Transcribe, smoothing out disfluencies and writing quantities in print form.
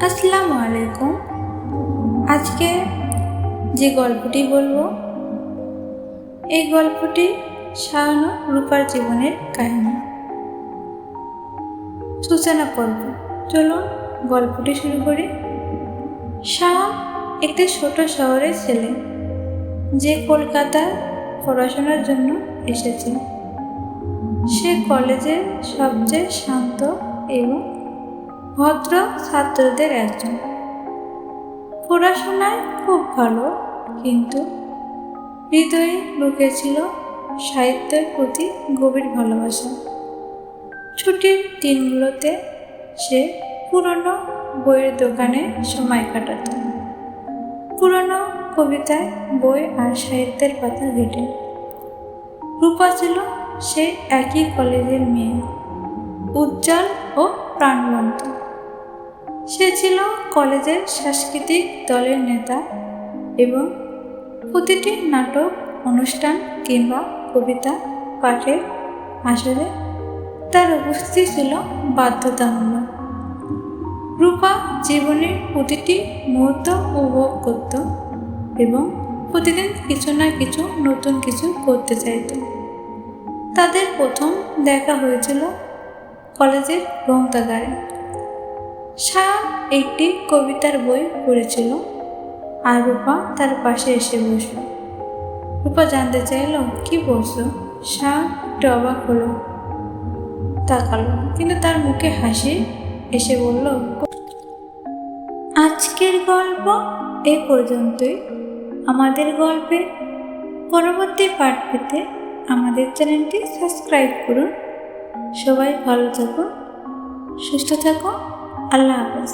আসসালামু আলাইকুম। আজকে যে গল্পটি বলবো, এই গল্পটি শাওন ও রূপার জীবনের কাহিনী। সূচনা করব, চলুন গল্পটি শুরু করি। শাওন একটি ছোট শহরের ছেলে, যে কলকাতায় পড়াশোনার জন্য এসেছে। সে কলেজের সবচেয়ে শান্ত এবং ভদ্র ছাত্রদের একজন। পড়াশোনায় খুব ভালো, কিন্তু হৃদয়ে লুকিয়েছিল সাহিত্যের প্রতি গভীর ভালোবাসা। ছুটির দিনগুলোতে সে পুরনো বইয়ের দোকানে সময় কাটাত, পুরনো কবিতায় বই আর সাহিত্যের পাতা ঘেটে। রূপা ছিল সেই একই কলেজের মেয়ে, উজ্জ্বল ও প্রাণবন্ত। সে ছিল কলেজের সাংস্কৃতিক দলের নেতা এবং প্রতিটি নাটক, অনুষ্ঠান কিংবা কবিতা পাঠের আসরে তার উপস্থিতি ছিল বাধ্যতামূলক। রূপা জীবনের প্রতিটি মুহূর্ত উপভোগ করত এবং প্রতিদিন কিছু না কিছু নতুন কিছু করতে চাইত। তাদের প্রথম দেখা হয়েছিল কলেজের গ্রন্থাগারে। শাওন একটি কবিতার বই পড়েছিল আর রূপা তার পাশে এসে বসল। রূপা জানতে চাইল, কি পড়ছো? শাওন একটু অবাক হলো, তাকালো, কিন্তু তার মুখে হাসি এসে বলল, আজকের গল্প এ পর্যন্তই। আমাদের গল্পের পরবর্তী পার্ট পেতে আমাদের চ্যানেলটি সাবস্ক্রাইব করুন। সবাই ভালো থাকুন, সুস্থ থাকুন। আল্লাহ হাফেজ।